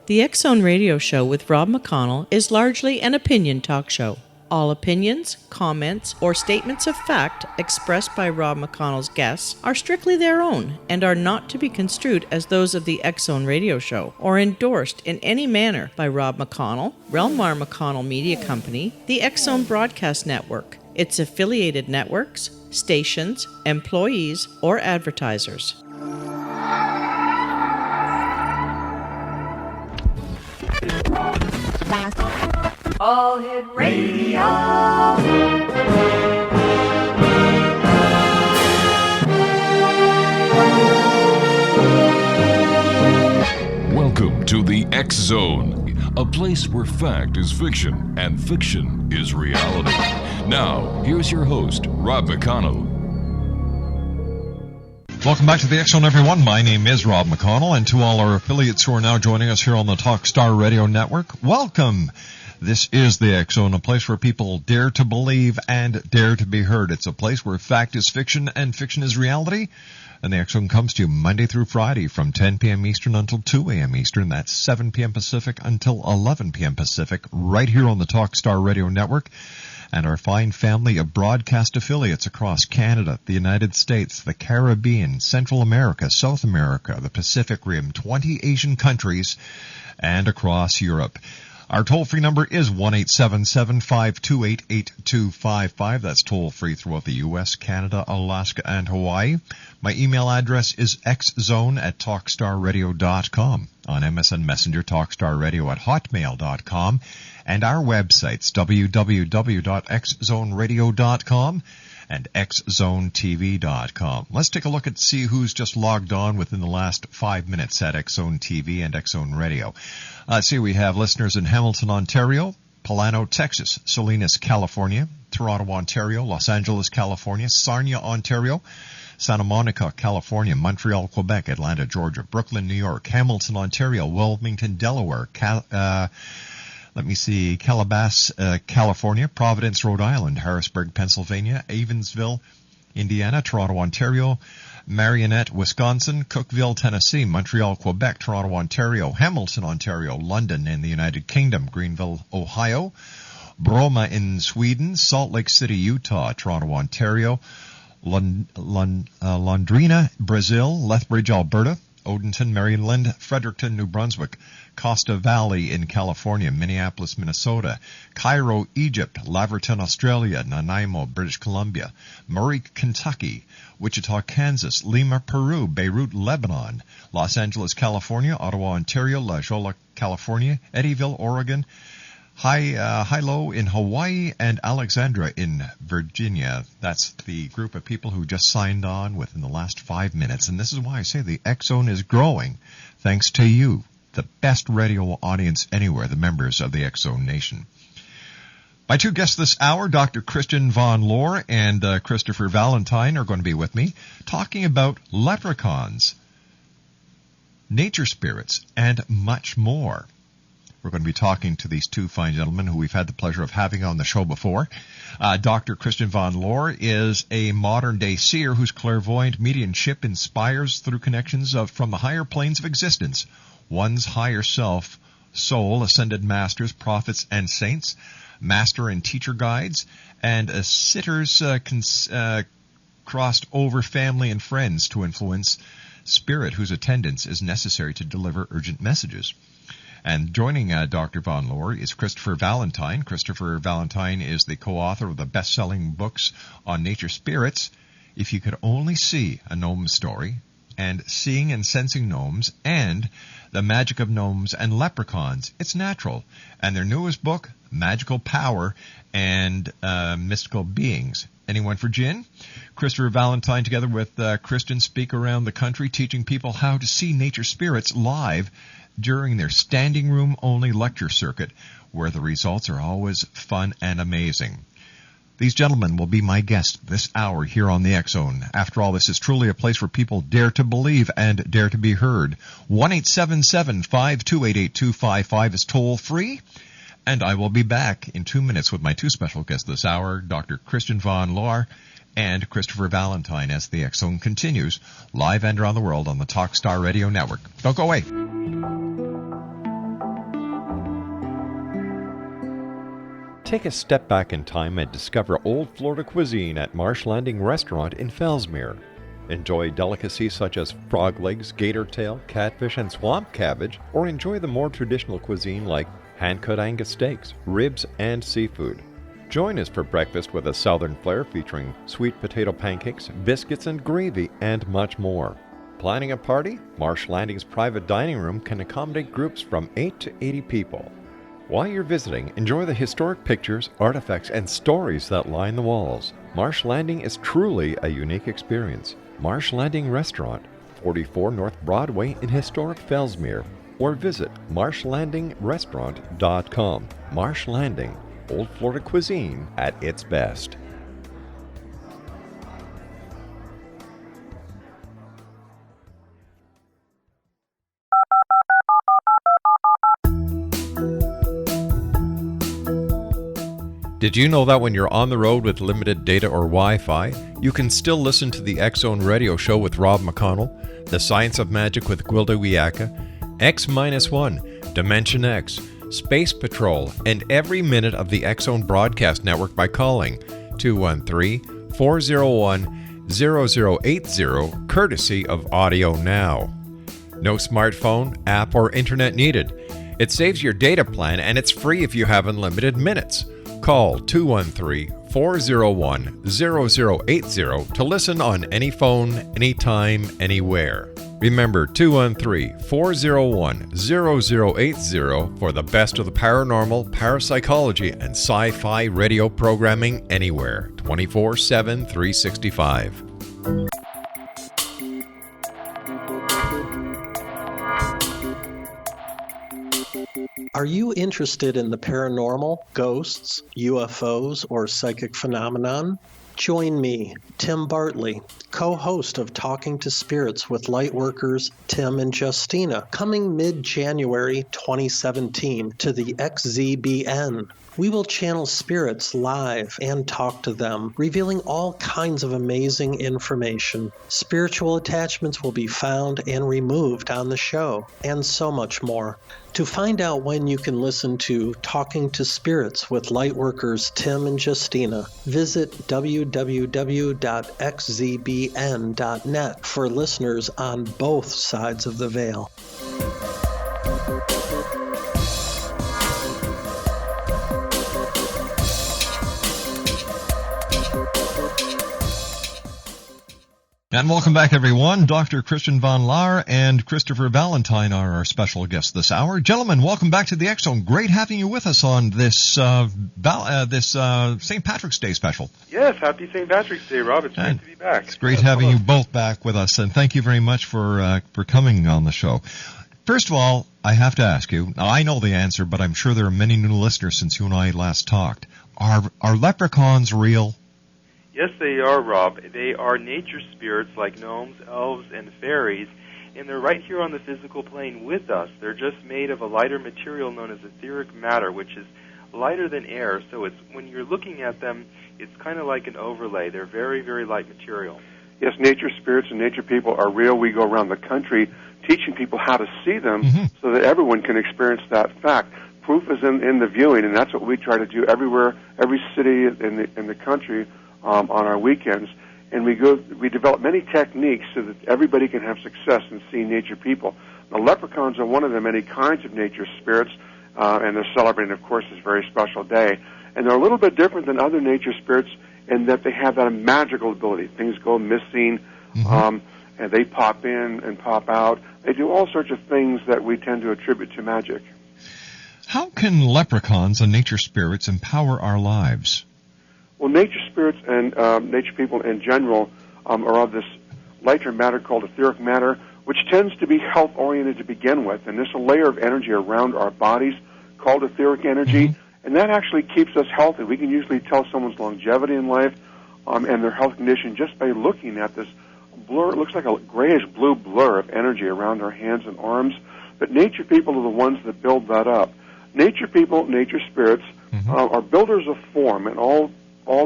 The X Zone Radio Show with Rob McConnell is largely an opinion talk show. All opinions, comments, or statements of fact expressed by Rob McConnell's guests are strictly their own and are not to be construed as those of the X Zone Radio Show or endorsed in any manner by Rob McConnell, Relmar McConnell Media Company, the X Zone Broadcast Network, its affiliated networks, stations, employees, or advertisers. All Hit Radio. Welcome to the X Zone, a place where fact is fiction and fiction is reality. Now, here's your host, Rob McConnell. Welcome back to the X Zone, everyone. My name is Rob McConnell, and to all our affiliates who are now joining us here on the Talkstar Radio Network, welcome. This is the X Zone, a place where people dare to believe and dare to be heard. It's a place where fact is fiction and fiction is reality. And the X Zone comes to you Monday through Friday from 10 p.m. Eastern until 2 a.m. Eastern. That's 7 p.m. Pacific until 11 p.m. Pacific, right here on the Talkstar Radio Network. And our fine family of broadcast affiliates across Canada, the United States, the Caribbean, Central America, South America, the Pacific Rim, 20 Asian countries, and across Europe. Our toll-free number is 1-877-528-8255. That's toll-free throughout the U.S., Canada, Alaska, and Hawaii. My email address is xzone@talkstarradio.com. On MSN Messenger, talkstarradio@hotmail.com. And our websites, www.xzoneradio.com and xzonetv.com. Let's take a look and see who's just logged on within the last 5 minutes at X Zone TV and X Zone Radio. See, we have listeners in Hamilton, Ontario, Plano, Texas, Salinas, California, Toronto, Ontario, Los Angeles, California, Sarnia, Ontario, Santa Monica, California, Montreal, Quebec, Atlanta, Georgia, Brooklyn, New York, Hamilton, Ontario, Wilmington, Delaware, Calabasas, California, Providence, Rhode Island, Harrisburg, Pennsylvania, Evansville, Indiana, Toronto, Ontario, Marionette, Wisconsin, Cookeville, Tennessee, Montreal, Quebec, Toronto, Ontario, Hamilton, Ontario, London in the United Kingdom, Greenville, Ohio, Bromma in Sweden, Salt Lake City, Utah, Toronto, Ontario, Londrina, Brazil, Lethbridge, Alberta, Odenton, Maryland, Fredericton, New Brunswick, Costa Valley in California, Minneapolis, Minnesota, Cairo, Egypt, Laverton, Australia, Nanaimo, British Columbia, Murray, Kentucky, Wichita, Kansas, Lima, Peru, Beirut, Lebanon, Los Angeles, California, Ottawa, Ontario, La Jolla, California, Eddyville, Oregon, Hilo in Hawaii, and Alexandra in Virginia. That's the group of people who just signed on within the last 5 minutes. And this is why I say the X Zone is growing thanks to you, the best radio audience anywhere, the members of the X Zone Nation. My two guests this hour, Dr. Christian von Lohr and Christopher Valentine, are going to be with me talking about leprechauns, nature spirits, and much more. We're going to be talking to these two fine gentlemen who we've had the pleasure of having on the show before. Dr. Christian von Lohr is a modern-day seer whose clairvoyant mediumship inspires through connections from the higher planes of existence, one's higher self, soul, ascended masters, prophets, and saints, master and teacher guides, and sitters crossed over family and friends to influence spirit whose attendance is necessary to deliver urgent messages. And joining Dr. von Lohr is Christopher Valentine. Christopher Valentine is the co-author of the best-selling books on nature spirits, If You Could Only See a Gnome Story, and Seeing and Sensing Gnomes, and The Magic of Gnomes and Leprechauns. It's Natural. And their newest book, Magical Power and Mystical Beings. Anyone for gin? Christopher Valentine, together with Christian, speak around the country teaching people how to see nature spirits live during their standing room only lecture circuit, where the results are always fun and amazing. These gentlemen will be my guests this hour here on the X Zone. After all, this is truly a place where people dare to believe and dare to be heard. 1-877-528-8255 is toll free. And I will be back in 2 minutes with my two special guests this hour, Dr. Christian von Lohr and Christopher Valentine, as the X Zone continues live and around the world on the Talkstar Radio Network. Don't go away. Take a step back in time and discover old Florida cuisine at Marsh Landing Restaurant in Fellsmere. Enjoy delicacies such as frog legs, gator tail, catfish, and swamp cabbage, or enjoy the more traditional cuisine like hand-cut Angus steaks, ribs, and seafood. Join us for breakfast with a southern flair featuring sweet potato pancakes, biscuits, and gravy, and much more. Planning a party? Marsh Landing's private dining room can accommodate groups from 8 to 80 people. While you're visiting, enjoy the historic pictures, artifacts, and stories that line the walls. Marsh Landing is truly a unique experience. Marsh Landing Restaurant, 44 North Broadway in historic Fellsmere, or visit marshlandingrestaurant.com. Marsh Landing, Old Florida cuisine at its best. Did you know that when you're on the road with limited data or Wi-Fi, you can still listen to the X-Zone Radio Show with Rob McConnell, The Science of Magic with Gwilda Wiyaka, X-1, Dimension X, Space Patrol, and every minute of the X-Zone Broadcast Network by calling 213-401-0080, courtesy of Audio Now. No smartphone, app, or internet needed. It saves your data plan and it's free if you have unlimited minutes. Call 213-401-0080 to listen on any phone, anytime, anywhere. Remember 213-401-0080 for the best of the paranormal, parapsychology, and sci-fi radio programming anywhere, 24/7, 365. Are you interested in the paranormal, ghosts, UFOs, or psychic phenomenon? Join me, Tim Bartley, co-host of Talking to Spirits with Lightworkers Tim and Justina, coming mid-January 2017 to the XZBN. We will channel spirits live and talk to them, revealing all kinds of amazing information. Spiritual attachments will be found and removed on the show, and so much more. To find out when you can listen to Talking to Spirits with Lightworkers Tim and Justina, visit www.xzbn.net for listeners on both sides of the veil. And welcome back, everyone. Dr. Christian von Lohr and Christopher Valentine are our special guests this hour. Gentlemen, welcome back to the X-Zone. Great having you with us on this St. Patrick's Day special. Yes, happy St. Patrick's Day, Rob. It's great to be back. It's great having you both back with us, and thank you very much for coming on the show. First of all, I have to ask you, now I know the answer, but I'm sure there are many new listeners since you and I last talked. Are leprechauns real? Yes, they are, Rob. They are nature spirits like gnomes, elves, and fairies, and they're right here on the physical plane with us. They're just made of a lighter material known as etheric matter, which is lighter than air, so it's when you're looking at them, it's kind of like an overlay. They're very, very light material. Yes, nature spirits and nature people are real. We go around the country teaching people how to see them so that everyone can experience that fact. Proof is in the viewing, and that's what we try to do everywhere, every city in the country, on our weekends, and we develop many techniques so that everybody can have success in seeing nature people. The leprechauns are one of the many kinds of nature spirits, and they're celebrating, of course, this very special day. And they're a little bit different than other nature spirits in that they have that magical ability. Things go missing, and they pop in and pop out. They do all sorts of things that we tend to attribute to magic. How can leprechauns and nature spirits empower our lives? Well, nature spirits and nature people in general are of this lighter matter called etheric matter, which tends to be health-oriented to begin with. And there's a layer of energy around our bodies called etheric energy, and that actually keeps us healthy. We can usually tell someone's longevity in life and their health condition just by looking at this blur. It looks like a grayish-blue blur of energy around our hands and arms. But nature people are the ones that build that up. Nature people, nature spirits, are builders of form, and all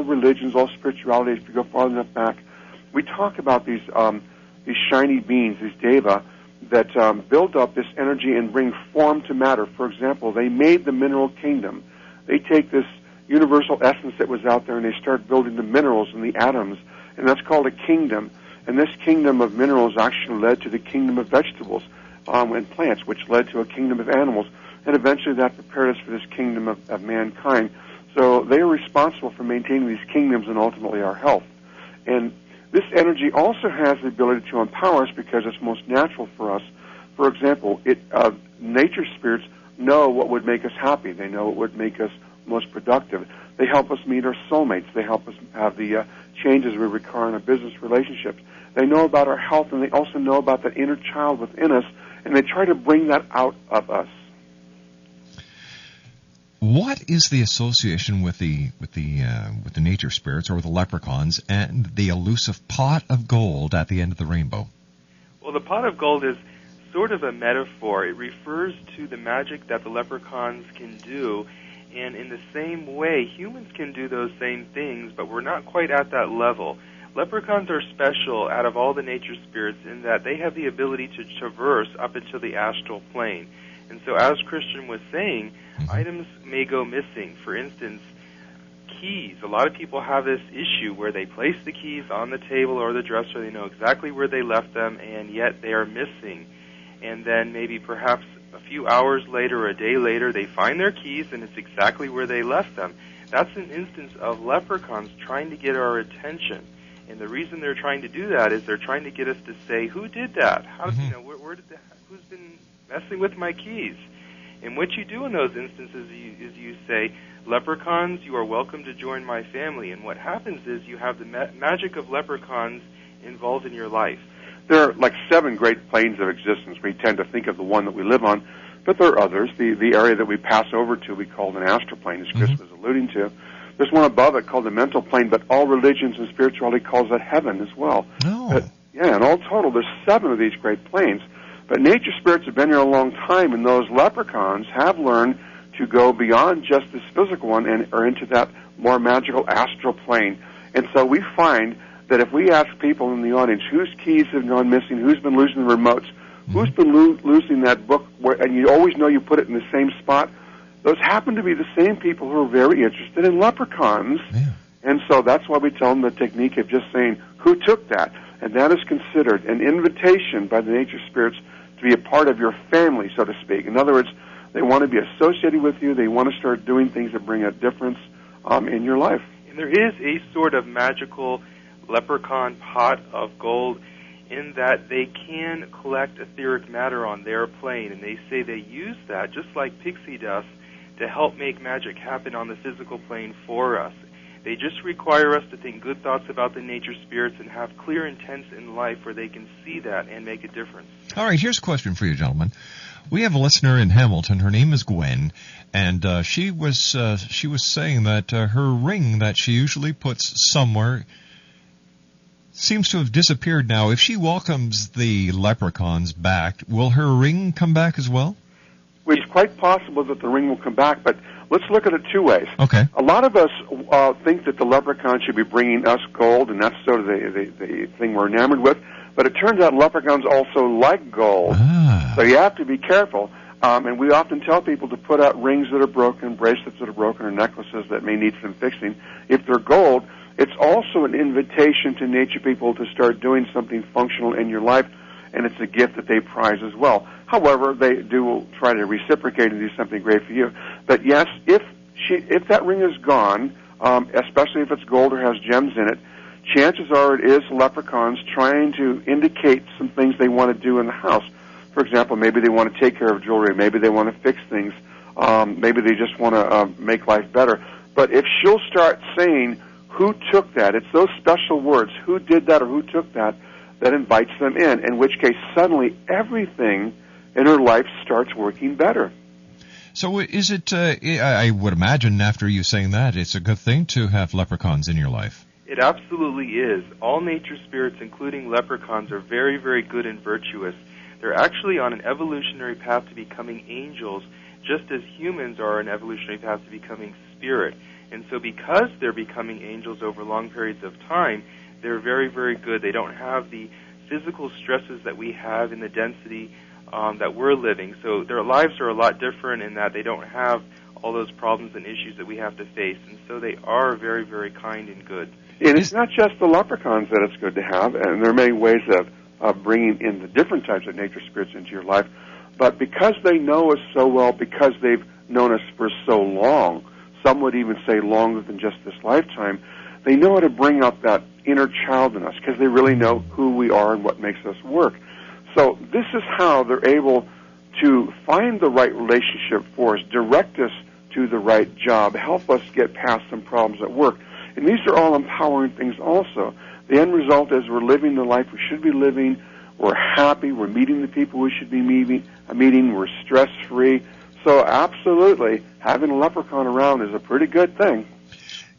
religions, all spiritualities, if you go far enough back, we talk about these shiny beings, these deva, that build up this energy and bring form to matter. For example, they made the mineral kingdom. They take this universal essence that was out there, and they start building the minerals and the atoms, and that's called a kingdom. And this kingdom of minerals actually led to the kingdom of vegetables and plants, which led to a kingdom of animals, and eventually that prepared us for this kingdom of mankind. So they are responsible for maintaining these kingdoms and ultimately our health. And this energy also has the ability to empower us because it's most natural for us. For example, nature spirits know what would make us happy. They know what would make us most productive. They help us meet our soulmates. They help us have the changes we require in our business relationships. They know about our health, and they also know about that inner child within us, and they try to bring that out of us. What is the association with the nature spirits, or with the leprechauns, and the elusive pot of gold at the end of the rainbow? Well, the pot of gold is sort of a metaphor. It refers to the magic that the leprechauns can do, and in the same way, humans can do those same things, but we're not quite at that level. Leprechauns are special out of all the nature spirits in that they have the ability to traverse up into the astral plane. And so, as Christian was saying, items may go missing. For instance, keys. A lot of people have this issue where they place the keys on the table or the dresser. They know exactly where they left them, and yet they are missing. And then maybe perhaps a few hours later or a day later, they find their keys, and it's exactly where they left them. That's an instance of leprechauns trying to get our attention. And the reason they're trying to do that is they're trying to get us to say, who did that? How did, who's been messing with my keys? And what you do in those instances is you say, leprechauns, you are welcome to join my family. And what happens is you have the magic of leprechauns involved in your life. There are like 7 great planes of existence. We tend to think of the one that we live on, but there are others. The area that we pass over to we call an astral plane, as Chris was alluding to. There's one above it called the mental plane, but all religions and spirituality calls it heaven as well. Oh. But, yeah, in all total, there's 7 of these great planes. But nature spirits have been here a long time, and those leprechauns have learned to go beyond just this physical one and are into that more magical astral plane. And so we find that if we ask people in the audience whose keys have gone missing, who's been losing the remotes, who's been losing that book, and you always know you put it in the same spot, those happen to be the same people who are very interested in leprechauns. Yeah. And so that's why we tell them the technique of just saying, who took that? And that is considered an invitation by the nature spirits to be a part of your family, so to speak. In other words, they want to be associated with you. They want to start doing things that bring a difference in your life. And there is a sort of magical leprechaun pot of gold in that they can collect etheric matter on their plane, and they say they use that, just like pixie dust, to help make magic happen on the physical plane for us. They just require us to think good thoughts about the nature spirits and have clear intents in life where they can see that and make a difference. All right, here's a question for you, gentlemen. We have a listener in Hamilton. Her name is Gwen, and she was saying that her ring that she usually puts somewhere seems to have disappeared now. If she welcomes the leprechauns back, will her ring come back as well? Well, it's quite possible that the ring will come back, but let's look at it 2 ways. Okay. A lot of us think that the leprechaun should be bringing us gold, and that's sort of the thing we're enamored with. But it turns out leprechauns also like gold. So you have to be careful. And we often tell people to put out rings that are broken, bracelets that are broken, or necklaces that may need some fixing. If they're gold, it's also an invitation to nature people to start doing something functional in your life, and it's a gift that they prize as well. However, they do try to reciprocate and do something great for you. But yes, if that ring is gone, especially if it's gold or has gems in it, chances are it is leprechauns trying to indicate some things they want to do in the house. For example, maybe they want to take care of jewelry, maybe they want to fix things, maybe they just want to make life better. But if she'll start saying, who took that? It's those special words, who did that or who took that, that invites them in which case suddenly everything in her life starts working better. So is it, I would imagine after you saying that, it's a good thing to have leprechauns in your life. It absolutely is. All nature spirits, including leprechauns, are very, very good and virtuous. They're actually on an evolutionary path to becoming angels, just as humans are on an evolutionary path to becoming spirit. And so because they're becoming angels over long periods of time, they're very, very good. They don't have the physical stresses that we have in the density that we're living. So their lives are a lot different in that they don't have all those problems and issues that we have to face. And so they are very, very kind and good. And it's not just the leprechauns that it's good to have, and there are many ways of bringing in the different types of nature spirits into your life. But because they know us so well, because they've known us for so long, some would even say longer than just this lifetime, they know how to bring out that inner child in us because they really know who we are and what makes us work. So this is how they're able to find the right relationship for us, direct us to the right job, help us get past some problems at work. And these are all empowering things also. The end result is we're living the life we should be living, we're happy, we're meeting the people we should be meeting, we're stress-free. So absolutely, having a leprechaun around is a pretty good thing.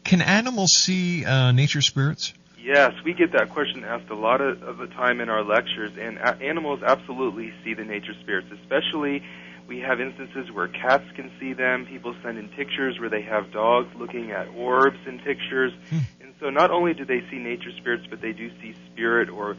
Can animals see nature spirits? Yes, we get that question asked a lot of the time in our lectures, and animals absolutely see the nature spirits. Especially, we have instances where cats can see them. People send in pictures where they have dogs looking at orbs in pictures. And so not only do they see nature spirits, but they do see spirit or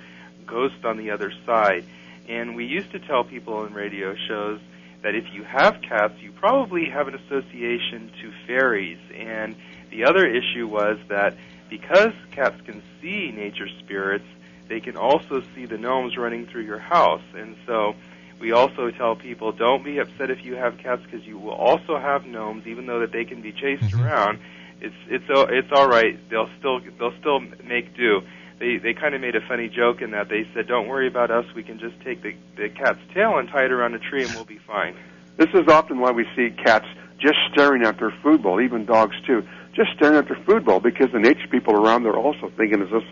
ghost on the other side. And we used to tell people in radio shows that if you have cats, you probably have an association to fairies. And the other issue was that because cats can see nature spirits, they can also see the gnomes running through your house. And so we also tell people, don't be upset if you have cats, because you will also have gnomes, even though that they can be chased around. It's all right. They'll still make do. They kind of made a funny joke in that they said, don't worry about us. We can just take the cat's tail and tie it around a tree, and we'll be fine. This is often why we see cats just staring at their food bowl, even dogs too, just staring at their food bowl, because the nature people around there are also thinking is this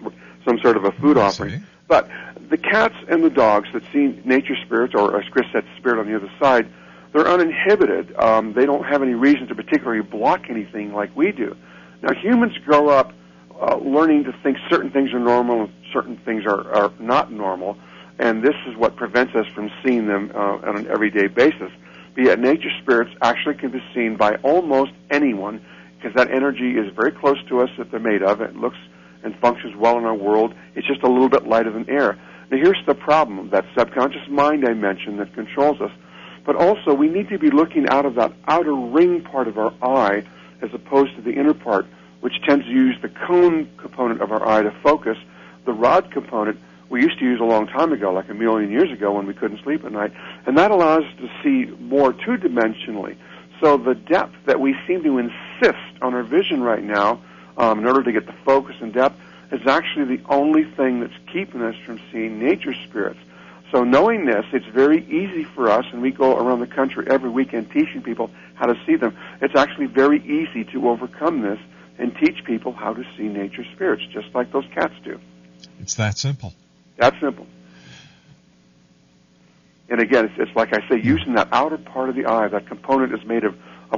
some sort of a food offering. But the cats and the dogs that see nature spirits, or as Chris said, spirit on the other side, they're uninhibited. They don't have any reason to particularly block anything like we do. Now, humans grow up learning to think certain things are normal and certain things are not normal, and this is what prevents us from seeing them on an everyday basis. But yet nature spirits actually can be seen by almost anyone, because that energy is very close to us that they're made of. It looks and functions well in our world. It's just a little bit lighter than air. Now, here's the problem, that subconscious mind I mentioned that controls us. But also, we need to be looking out of that outer ring part of our eye as opposed to the inner part, which tends to use the cone component of our eye to focus. The rod component we used to use a long time ago, like a million years ago when we couldn't sleep at night, and that allows us to see more two-dimensionally. So the depth that we seem to insist on our vision right now in order to get the focus and depth is actually the only thing that's keeping us from seeing nature spirits. So knowing this, it's very easy for us, and we go around the country every weekend teaching people how to see them. It's actually very easy to overcome this and teach people how to see nature spirits, just like those cats do. It's that simple. That simple. And again, it's like I say, using that outer part of the eye. That component is made of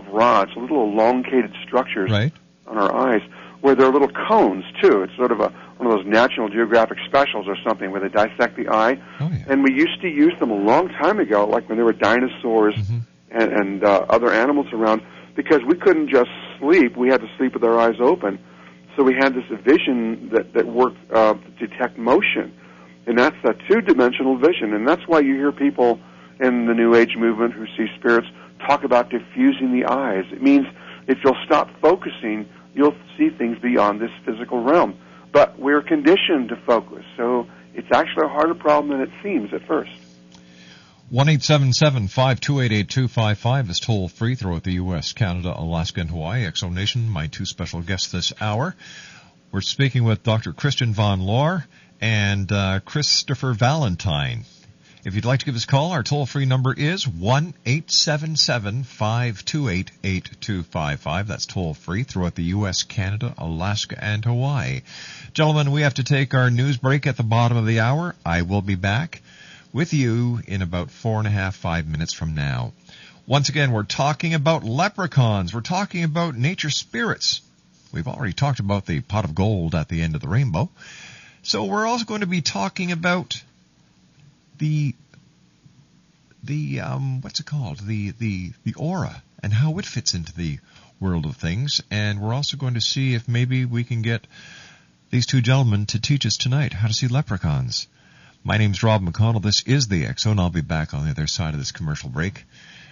rods, little elongated structures on our eyes, where there are little cones, too. It's sort of one of those National Geographic specials or something where they dissect the eye. And we used to use them a long time ago, like when there were dinosaurs and other animals around, because we couldn't just sleep. We had to sleep with our eyes open. So we had this vision that worked to detect motion. And that's that two-dimensional vision. And that's why you hear people in the New Age movement who see spirits talk about diffusing the eyes. It means if you'll stop focusing, you'll see things beyond this physical realm. But we're conditioned to focus, so it's actually a harder problem than it seems at first. 1-877-528-8255 is toll-free throughout the U.S., Canada, Alaska, and Hawaii. Exonation, my two special guests this hour. We're speaking with Dr. Christian von Lohr and Christopher Valentine. If you'd like to give us a call, our toll-free number is 1-877-528-8255. That's toll-free throughout the U.S., Canada, Alaska, and Hawaii. Gentlemen, we have to take our news break at the bottom of the hour. I will be back with you in about 5 minutes from now. Once again, we're talking about leprechauns. We're talking about nature spirits. We've already talked about the pot of gold at the end of the rainbow. So we're also going to be talking about the what's it called? The aura and how it fits into the world of things. And we're also going to see if maybe we can get these two gentlemen to teach us tonight how to see leprechauns. My name's Rob McConnell. This is the X-Zone. I'll be back on the other side of this commercial break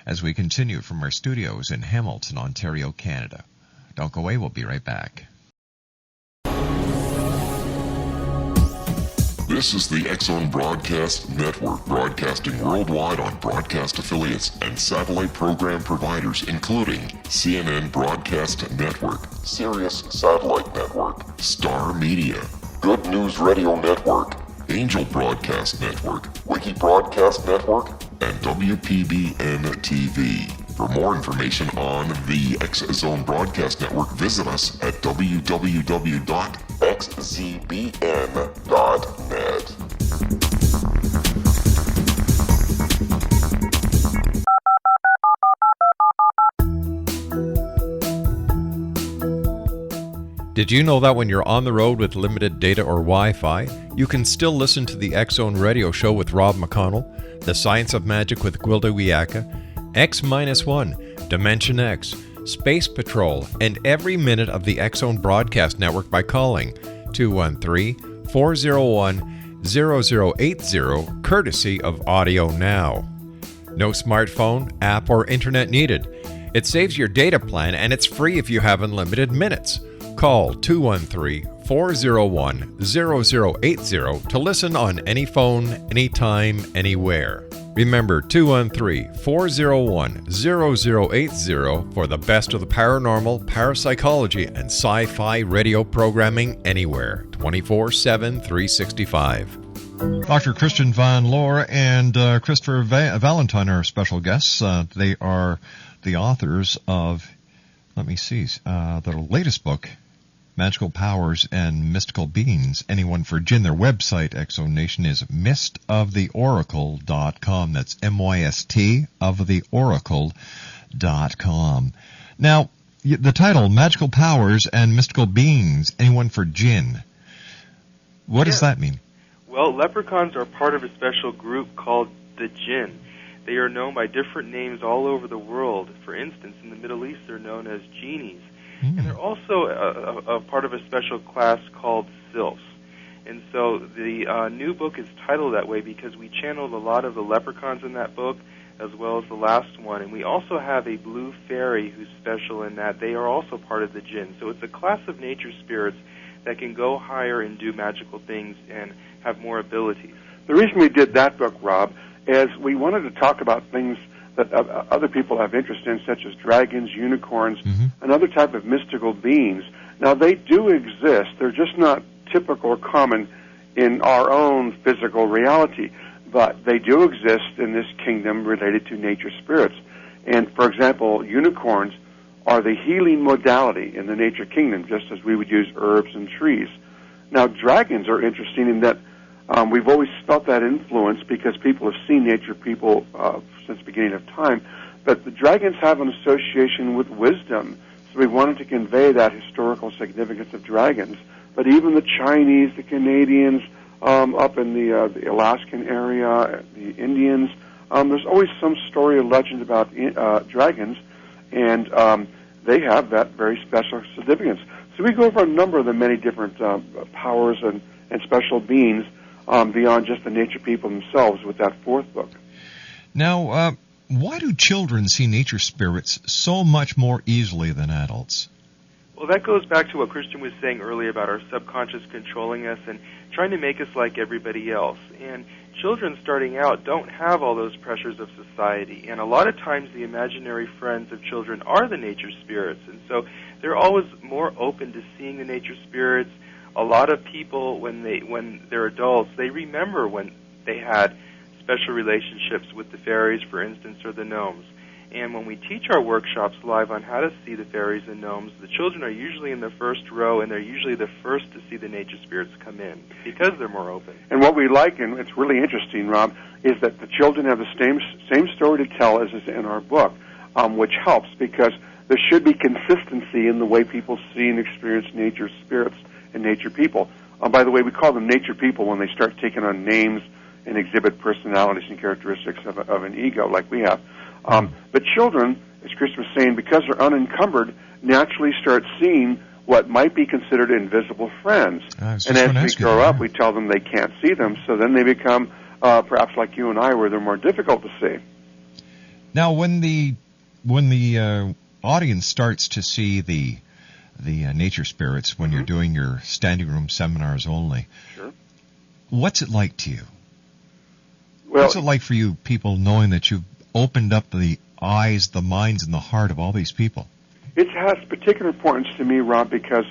as we continue from our studios in Hamilton, Ontario, Canada. Don't go away. We'll be right back. This is the X-Zone Broadcast Network, broadcasting worldwide on broadcast affiliates and satellite program providers, including CNN Broadcast Network, Sirius Satellite Network, Star Media, Good News Radio Network, Angel Broadcast Network, Wiki Broadcast Network, and WPBN TV. For more information on the X-Zone Broadcast Network, visit us at www.xzbn.net. Did you know that when you're on the road with limited data or Wi-Fi, you can still listen to the X-Zone Radio Show with Rob McConnell, The Science of Magic with Gwilda Wiyaka, X-1, Dimension X, Space Patrol, and every minute of the X-Zone Broadcast Network by calling 213-401-0080, courtesy of Audio Now. No smartphone, app, or internet needed. It saves your data plan and it's free if you have unlimited minutes. Call 213-401-0080 to listen on any phone, anytime, anywhere. Remember 213-401-0080 for the best of the paranormal, parapsychology, and sci-fi radio programming anywhere, 24/7, 365. Dr. Christian Van Lohr and Christopher Valentine are special guests. They are the authors of, their latest book, Magical Powers and Mystical Beings. Anyone for Jinn. Their website, X-Zone Nation, is mystoftheoracle.com. That's MYST of theoracle.com. Now, the title, Magical Powers and Mystical Beings, Anyone for Jinn. What does that mean? Well, leprechauns are part of a special group called the Jinn. They are known by different names all over the world. For instance, in the Middle East, they're known as genies. And they're also a part of a special class called sylphs. And so the new book is titled that way because we channeled a lot of the leprechauns in that book as well as the last one. And we also have a blue fairy who's special in that they are also part of the Jinn. So it's a class of nature spirits that can go higher and do magical things and have more abilities. The reason we did that book, Rob, is we wanted to talk about things that other people have interest in, such as dragons, unicorns, and other type of mystical beings. Now, they do exist. They're just not typical or common in our own physical reality, but they do exist in this kingdom related to nature spirits. And, for example, unicorns are the healing modality in the nature kingdom, just as we would use herbs and trees. Now, dragons are interesting in that we've always felt that influence because people have seen nature people since the beginning of time, but the dragons have an association with wisdom, so we wanted to convey that historical significance of dragons. But even the Chinese, the Canadians, up in the Alaskan area, the Indians, there's always some story or legend about dragons, and they have that very special significance. So we go over a number of the many different powers and special beings beyond just the nature people themselves with that fourth book. Now, why do children see nature spirits so much more easily than adults? Well, that goes back to what Christian was saying earlier about our subconscious controlling us and trying to make us like everybody else. And children starting out don't have all those pressures of society. And a lot of times the imaginary friends of children are the nature spirits. And so they're always more open to seeing the nature spirits. A lot of people, when they're adults, they remember when they had special relationships with the fairies, for instance, or the gnomes. And when we teach our workshops live on how to see the fairies and gnomes, the children are usually in the first row, and they're usually the first to see the nature spirits come in because they're more open. And what we like, and it's really interesting, Rob, is that the children have the same story to tell as is in our book, which helps because there should be consistency in the way people see and experience nature spirits and nature people. By the way, we call them nature people when they start taking on names and exhibit personalities and characteristics of an ego like we have. But children, as Chris was saying, because they're unencumbered, naturally start seeing what might be considered invisible friends. And as we grow up, we tell them they can't see them, so then they become perhaps like you and I, where they're more difficult to see. Now, when the audience starts to see the nature spirits when you're doing your standing room seminars only, sure. What's it like to you? Well, what's it like for you, people, knowing that you've opened up the eyes, the minds, and the heart of all these people? It has particular importance to me, Rob, because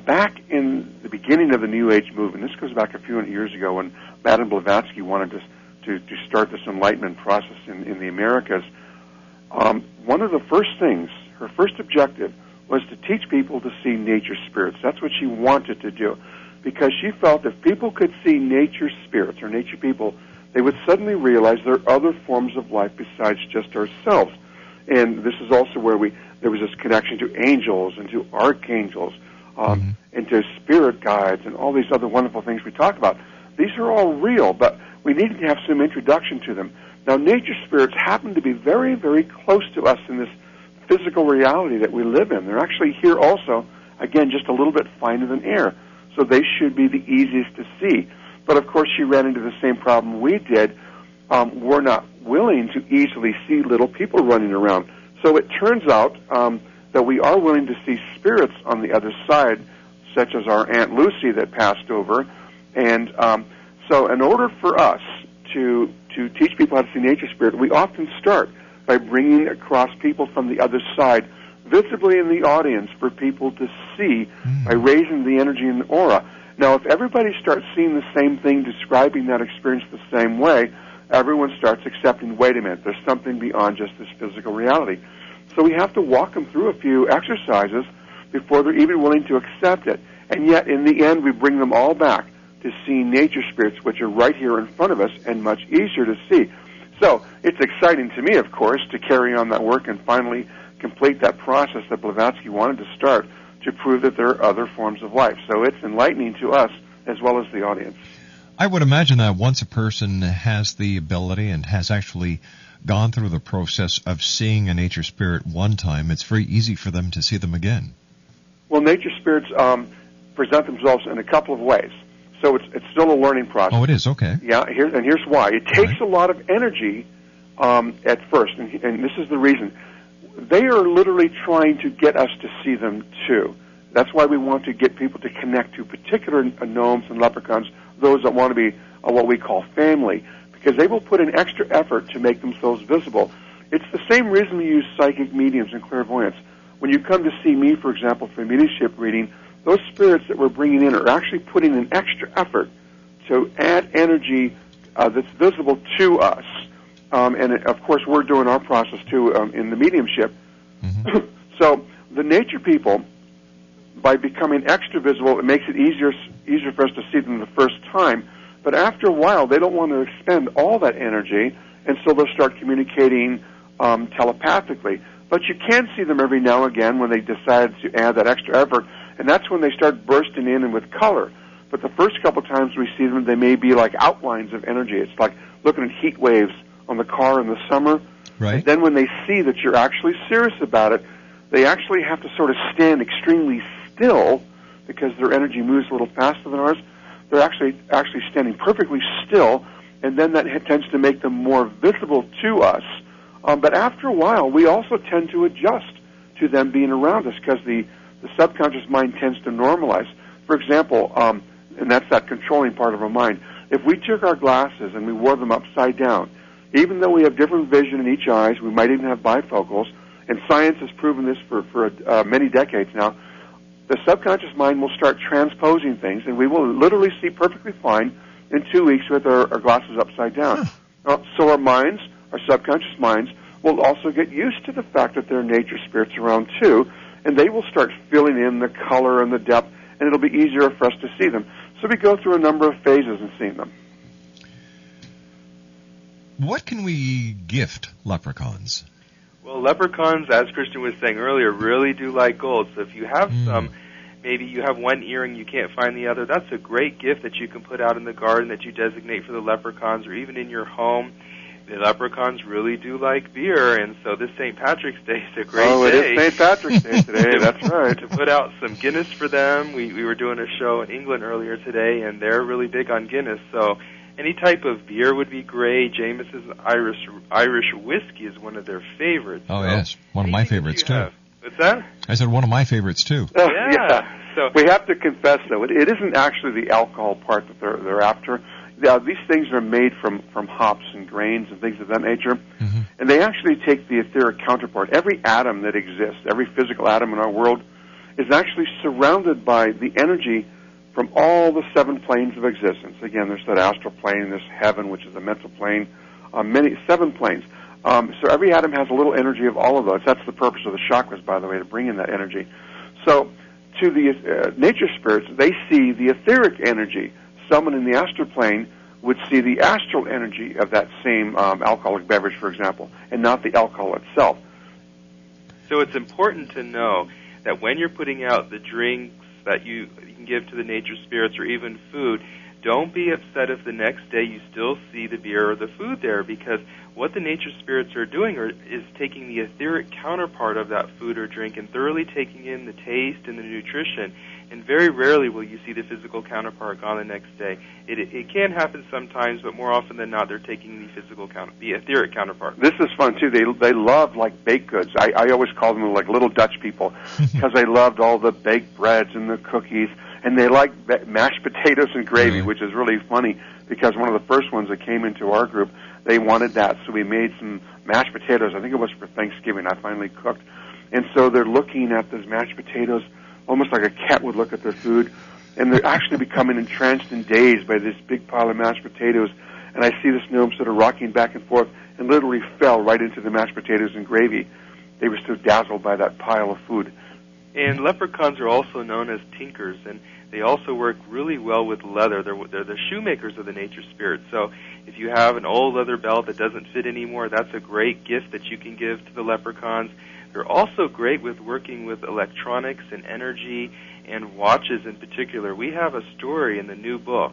back in the beginning of the New Age movement, this goes back a few hundred years ago when Madame Blavatsky wanted to start this enlightenment process in the Americas, one of the first things, her first objective, was to teach people to see nature spirits. That's what she wanted to do, because she felt if people could see nature spirits or nature people, they would suddenly realize there are other forms of life besides just ourselves. And this is also where there was this connection to angels and to archangels and to spirit guides and all these other wonderful things we talk about. These are all real, but we need to have some introduction to them. Now, nature spirits happen to be very, very close to us in this physical reality that we live in. They're actually here also, again, just a little bit finer than air. So they should be the easiest to see. But, of course, she ran into the same problem we did. We're not willing to easily see little people running around. So it turns out that we are willing to see spirits on the other side, such as our Aunt Lucy that passed over. And so in order for us to teach people how to see nature spirit, we often start by bringing across people from the other side, visibly in the audience for people to see by raising the energy in the aura. Now, if everybody starts seeing the same thing, describing that experience the same way, everyone starts accepting, wait a minute, there's something beyond just this physical reality. So we have to walk them through a few exercises before they're even willing to accept it. And yet, in the end, we bring them all back to seeing nature spirits, which are right here in front of us and much easier to see. So it's exciting to me, of course, to carry on that work and finally complete that process that Blavatsky wanted to start to prove that there are other forms of life. So it's enlightening to us as well as the audience. I would imagine that once a person has the ability and has actually gone through the process of seeing a nature spirit one time, it's very easy for them to see them again. Well, nature spirits present themselves in a couple of ways. So it's still a learning process. Oh, it is? Okay. Yeah, here's why. It takes a lot of energy at first, and this is the reason. They are literally trying to get us to see them, too. That's why we want to get people to connect to particular gnomes and leprechauns, those that want to be what we call family, because they will put in extra effort to make themselves visible. It's the same reason we use psychic mediums and clairvoyants. When you come to see me, for example, for a mediumship reading, those spirits that we're bringing in are actually putting in extra effort to add energy that's visible to us. And, of course, we're doing our process, too, in the mediumship. So the nature people, by becoming extra visible, it makes it easier for us to see them the first time. But after a while, they don't want to expend all that energy, and so they'll start communicating telepathically. But you can see them every now and again when they decide to add that extra effort, and that's when they start bursting in and with color. But the first couple times we see them, they may be like outlines of energy. It's like looking at heat waves on the car in the summer. Right. And then when they see that you're actually serious about it, they actually have to sort of stand extremely still because their energy moves a little faster than ours. They're actually standing perfectly still, and then that tends to make them more visible to us. But after a while, we also tend to adjust to them being around us because the subconscious mind tends to normalize. For example, and that's that controlling part of our mind, if we took our glasses and we wore them upside down, even though we have different vision in each eyes, we might even have bifocals, and science has proven this for many decades now, the subconscious mind will start transposing things, and we will literally see perfectly fine in 2 weeks with our glasses upside down. So our minds, our subconscious minds, will also get used to the fact that there are nature spirits around too, and they will start filling in the color and the depth, and it'll be easier for us to see them. So we go through a number of phases in seeing them. What can we gift leprechauns? Well, leprechauns, as Christian was saying earlier, really do like gold. So if you have some, maybe you have one earring, you can't find the other, that's a great gift that you can put out in the garden that you designate for the leprechauns, or even in your home. The leprechauns really do like beer, and so this St. Patrick's Day is a great day. Oh, it is St. Patrick's Day today, that's right. To put out some Guinness for them. We were doing a show in England earlier today, and they're really big on Guinness, so any type of beer would be great. Jameson's Irish whiskey is one of their favorites. Oh, yes. One of my favorites, too. Have. What's that? I said one of my favorites, too. Yeah. So we have to confess, though, it isn't actually the alcohol part that they're after. These things are made from hops and grains and things of that nature, mm-hmm. and they actually take the etheric counterpart. Every atom that exists, every physical atom in our world, is actually surrounded by the energy from all the 7 planes of existence. Again, there's that astral plane, this heaven, which is the mental plane, 7 planes. So every atom has a little energy of all of those. That's the purpose of the chakras, by the way, to bring in that energy. So to the nature spirits, they see the etheric energy. Someone in the astral plane would see the astral energy of that same alcoholic beverage, for example, and not the alcohol itself. So it's important to know that when you're putting out the drinks that you can give to the nature spirits or even food, don't be upset if the next day you still see the beer or the food there, because what the nature spirits are doing is taking the etheric counterpart of that food or drink and thoroughly taking in the taste and the nutrition. And very rarely will you see the physical counterpart gone the next day. It can happen sometimes, but more often than not, they're taking the etheric counterpart. This is fun too. They love like baked goods. I always call them like little Dutch people because they loved all the baked breads and the cookies, and they like mashed potatoes and gravy, which is really funny because one of the first ones that came into our group, they wanted that, so we made some mashed potatoes. I think it was for Thanksgiving. I finally cooked, and so they're looking at those mashed potatoes almost like a cat would look at their food, and they're actually becoming entranced and dazed by this big pile of mashed potatoes. And I see this gnome sort of rocking back and forth and literally fell right into the mashed potatoes and gravy. They were so dazzled by that pile of food. And leprechauns are also known as tinkers, and they also work really well with leather. They're the shoemakers of the nature spirit. So if you have an old leather belt that doesn't fit anymore, that's a great gift that you can give to the leprechauns. They're also great with working with electronics and energy and watches in particular. We have a story in the new book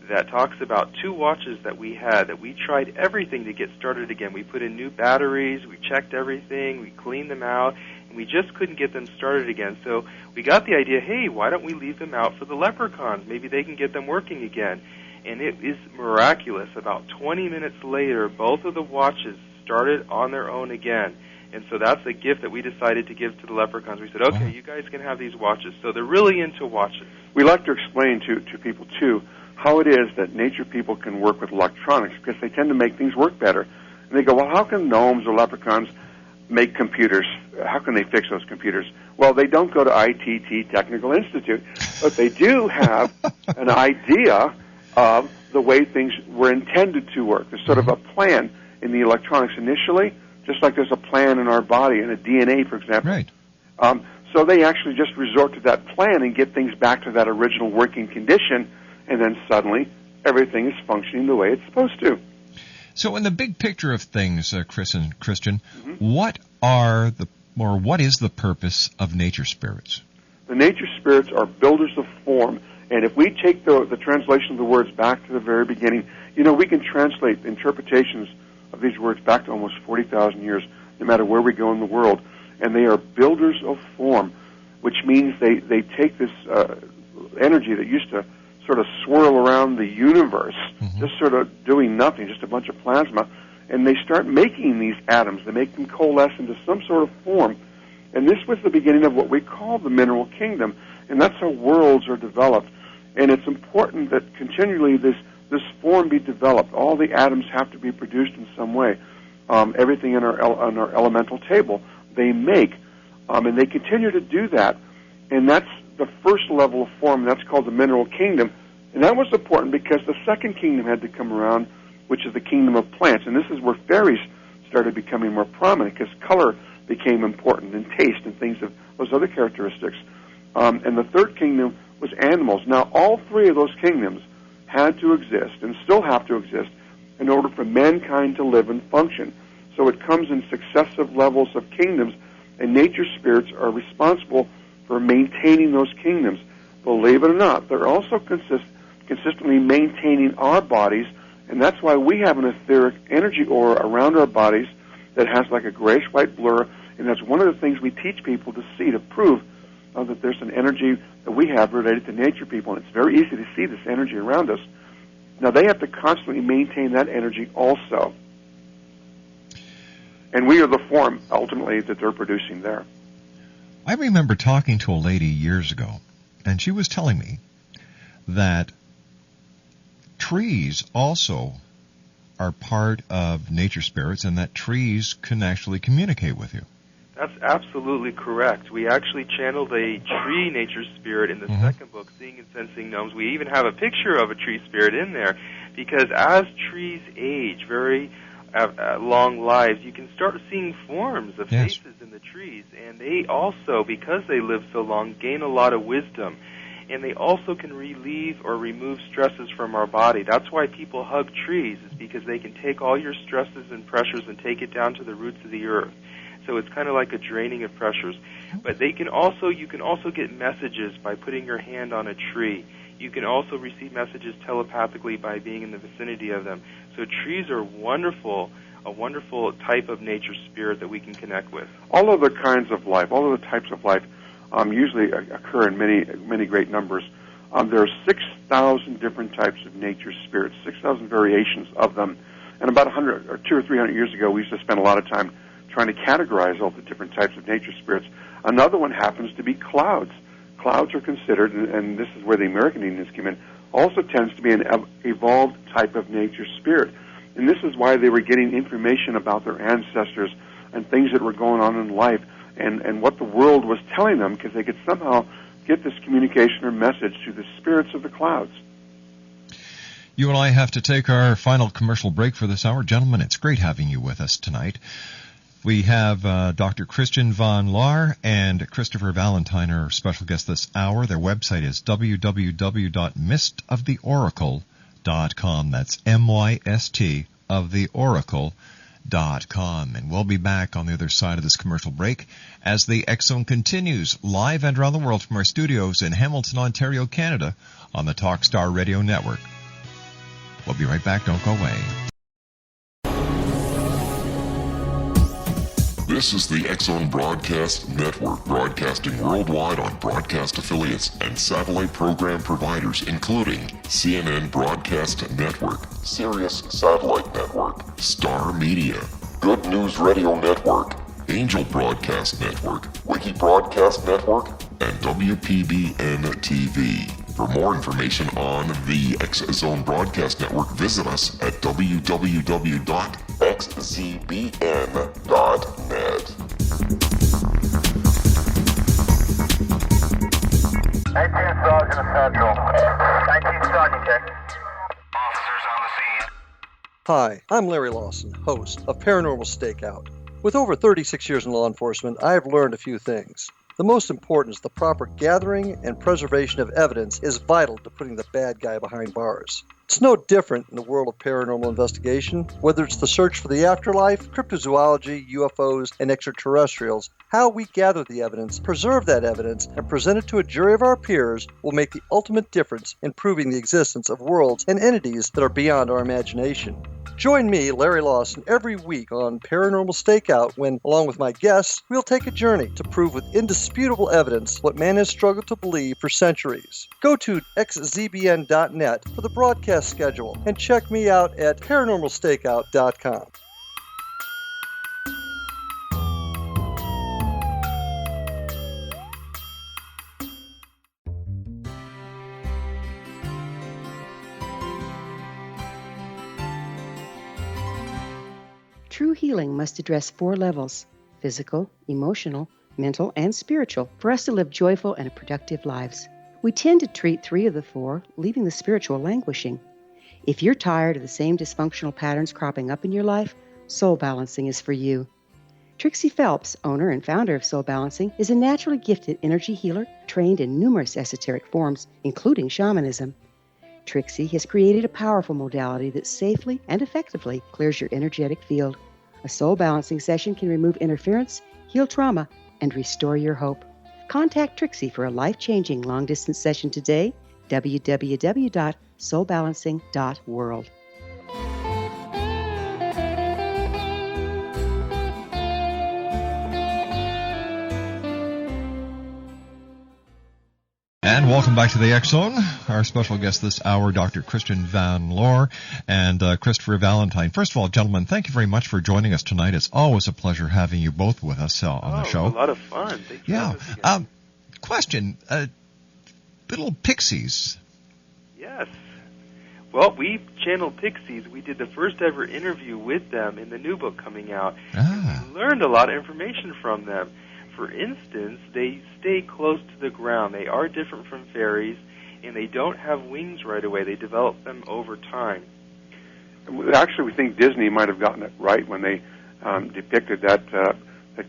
that talks about 2 watches that we had that we tried everything to get started again. We put in new batteries, we checked everything, we cleaned them out, and we just couldn't get them started again. So we got the idea, hey, why don't we leave them out for the leprechauns? Maybe they can get them working again. And it is miraculous. About 20 minutes later, both of the watches started on their own again. And so that's a gift that we decided to give to the leprechauns. We said, okay, you guys can have these watches. So they're really into watches. We like to explain to people, too, how it is that nature people can work with electronics, because they tend to make things work better. And they go, well, how can gnomes or leprechauns make computers? How can they fix those computers? Well, they don't go to ITT Technical Institute, but they do have an idea of the way things were intended to work. There's sort of a plan in the electronics initially, just like there's a plan in our body, in a DNA, for example. Right. So they actually just resort to that plan and get things back to that original working condition, and then suddenly everything is functioning the way it's supposed to. So in the big picture of things, Chris and Christian, what is the purpose of nature spirits? The nature spirits are builders of form, and if we take the translation of the words back to the very beginning, we can translate interpretations of these words back to almost 40,000 years, no matter where we go in the world. And they are builders of form, which means they take this energy that used to sort of swirl around the universe, just sort of doing nothing, just a bunch of plasma, and they start making these atoms. They make them coalesce into some sort of form. And this was the beginning of what we call the mineral kingdom, and that's how worlds are developed. And it's important that continually this form be developed. All the atoms have to be produced in some way. Everything on our elemental table they make, and they continue to do that. And that's the first level of form. That's called the mineral kingdom. And that was important because the second kingdom had to come around, which is the kingdom of plants. And this is where fairies started becoming more prominent, because color became important, and taste and things of those other characteristics. And the third kingdom was animals. Now, all 3 of those kingdoms had to exist and still have to exist in order for mankind to live and function. So it comes in successive levels of kingdoms, and nature spirits are responsible for maintaining those kingdoms. Believe it or not, they're also consistently maintaining our bodies And that's why we have an etheric energy aura around our bodies that has like a grayish-white blur, and that's one of the things we teach people to see, to prove that there's an energy that we have related to nature people, and it's very easy to see this energy around us. Now, they have to constantly maintain that energy also. And we are the form, ultimately, that they're producing there. I remember talking to a lady years ago, and she was telling me that trees also are part of nature spirits and that trees can actually communicate with you. That's absolutely correct. We actually channeled a tree nature spirit in the second book, Seeing and Sensing Gnomes. We even have a picture of a tree spirit in there because as trees age, very long lives, you can start seeing forms of faces in the trees. And they also, because they live so long, gain a lot of wisdom. And they also can relieve or remove stresses from our body. That's why people hug trees, is because they can take all your stresses and pressures and take it down to the roots of the earth. So it's kind of like a draining of pressures. But you can also get messages by putting your hand on a tree. You can also receive messages telepathically by being in the vicinity of them. So trees are a wonderful type of nature spirit that we can connect with. All of the kinds of life, all of the types of life, usually occur in many great numbers. There are 6,000 different types of nature spirits, 6,000 variations of them. And about 100 or 200 or 300 years ago, we used to spend a lot of time trying to categorize all the different types of nature spirits. Another one happens to be clouds. Clouds are considered, and this is where the American Indians came in, also tends to be an evolved type of nature spirit. And this is why they were getting information about their ancestors and things that were going on in life and what the world was telling them, because they could somehow get this communication or message through the spirits of the clouds. You and I have to take our final commercial break for this hour. Gentlemen, it's great having you with us tonight. We have Dr. Christian von Lohr and Christopher Valentine, our special guest this hour. Their website is www.mystoftheoracle.com. That's MYST of the Oracle.com. And we'll be back on the other side of this commercial break as the X Zone continues live and around the world from our studios in Hamilton, Ontario, Canada on the Talkstar Radio Network. We'll be right back. Don't go away. This is the X Zone Broadcast Network, broadcasting worldwide on broadcast affiliates and satellite program providers, including CNN Broadcast Network, Sirius Satellite Network, Star Media, Good News Radio Network, Angel Broadcast Network, Wiki Broadcast Network, and WPBN TV. For more information on the X Zone Broadcast Network, visit us at www.xzbn.net. 18 Sergeant Central. 19 Sergeant, check. Officers on the scene. Hi, I'm Larry Lawson, host of Paranormal Stakeout. With over 36 years in law enforcement, I have learned a few things. The most important is the proper gathering and preservation of evidence is vital to putting the bad guy behind bars. It's no different in the world of paranormal investigation. Whether it's the search for the afterlife, cryptozoology, UFOs, and extraterrestrials, how we gather the evidence, preserve that evidence, and present it to a jury of our peers will make the ultimate difference in proving the existence of worlds and entities that are beyond our imagination. Join me, Larry Lawson, every week on Paranormal Stakeout when, along with my guests, we'll take a journey to prove with indisputable evidence what man has struggled to believe for centuries. Go to xzbn.net for the broadcast schedule and check me out at paranormalstakeout.com. True healing must address 4 levels: physical, emotional, mental, and spiritual, for us to live joyful and productive lives. We tend to treat 3 of the 4, leaving the spiritual languishing. If you're tired of the same dysfunctional patterns cropping up in your life, Soul Balancing is for you. Trixie Phelps, owner and founder of Soul Balancing, is a naturally gifted energy healer trained in numerous esoteric forms, including shamanism. Trixie has created a powerful modality that safely and effectively clears your energetic field. A soul balancing session can remove interference, heal trauma, and restore your hope. Contact Trixie for a life-changing long-distance session today, www.soulbalancing.world. And welcome back to the X Zone. Our special guest this hour, Dr. Christian Van Lohr and Christopher Valentine. First of all, gentlemen, thank you very much for joining us tonight. It's always a pleasure having you both with us on the show. It was a lot of fun. Thanks for having us again. Question, little pixies. Yes. Well, we channeled pixies. We did the first ever interview with them in the new book coming out. And we learned a lot of information from them. For instance, they stay close to the ground. They are different from fairies, and they don't have wings right away. They develop them over time. Actually, we think Disney might have gotten it right when they depicted that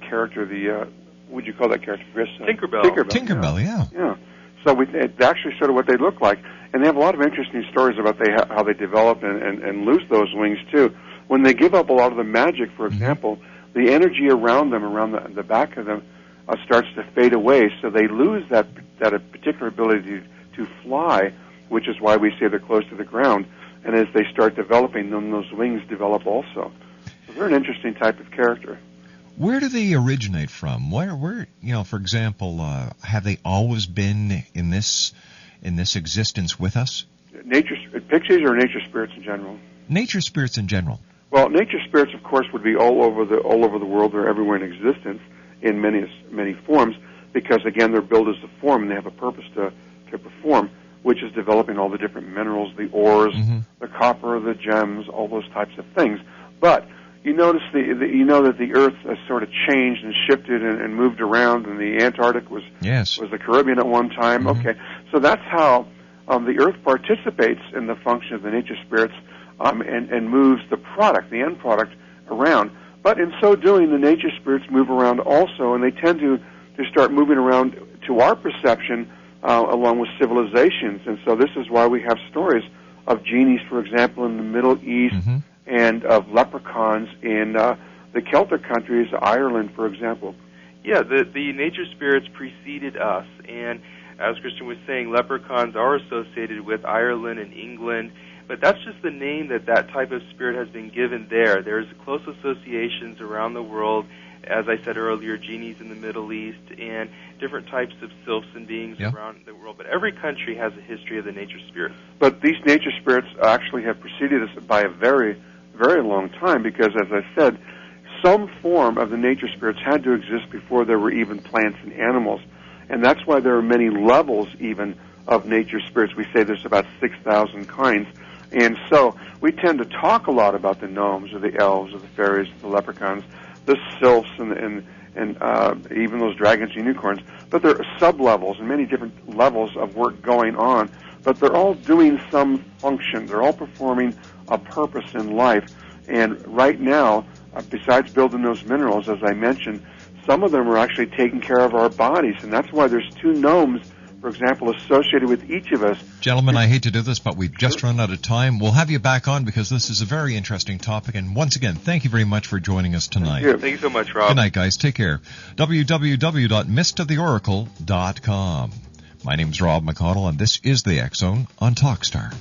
character, what would you call that character, Chris? Tinkerbell. Tinkerbell, yeah. Yeah. So it's actually sort of what they look like. And they have a lot of interesting stories about how they develop and lose those wings, too. When they give up a lot of the magic, for example, the energy around them, around the back of them, starts to fade away, so they lose that particular ability to fly, which is why we say they're close to the ground. And as they start developing, then those wings develop also. So they're an interesting type of character. Where do they originate from? Where for example, have they always been in this existence with us? Pixies or nature spirits in general? Nature spirits in general. Well, nature spirits, of course, would be all over the world. They're everywhere in existence in many forms, because again, they're built as a form and they have a purpose to perform, which is developing all the different minerals, the ores, the copper, the gems, all those types of things. But you notice that the Earth has sort of changed and shifted and moved around, and the Antarctic was the Caribbean at one time. Okay, so that's how the Earth participates in the function of the nature spirits and moves the end product, around. But in so doing, the nature spirits move around also, and they tend to start moving around to our perception along with civilizations. And so this is why we have stories of genies, for example, in the Middle East, and of leprechauns in the Celtic countries, Ireland, for example. Yeah, the nature spirits preceded us, and as Christian was saying, leprechauns are associated with Ireland and England, but that's just the name that type of spirit has been given there. There's close associations around the world, as I said earlier, genies in the Middle East, and different types of sylphs and beings around the world. But every country has a history of the nature spirits. But these nature spirits actually have preceded us by a very, very long time, because, as I said, some form of the nature spirits had to exist before there were even plants and animals. And that's why there are many levels even of nature spirits. We say there's about 6,000 kinds. And so we tend to talk a lot about the gnomes or the elves or the fairies or the leprechauns, the sylphs and even those dragons and unicorns. But there are sub-levels and many different levels of work going on. But they're all doing some function. They're all performing a purpose in life. And right now, besides building those minerals, as I mentioned, some of them are actually taking care of our bodies. And that's why there's 2 gnomes, for example, associated with each of us. Gentlemen, I hate to do this, but we've just run out of time. We'll have you back on because this is a very interesting topic. And once again, thank you very much for joining us tonight. Thank you so much, Rob. Good night, guys. Take care. www.mistoftheoracle.com. My name's Rob McConnell, and this is the X Zone on Talkstar.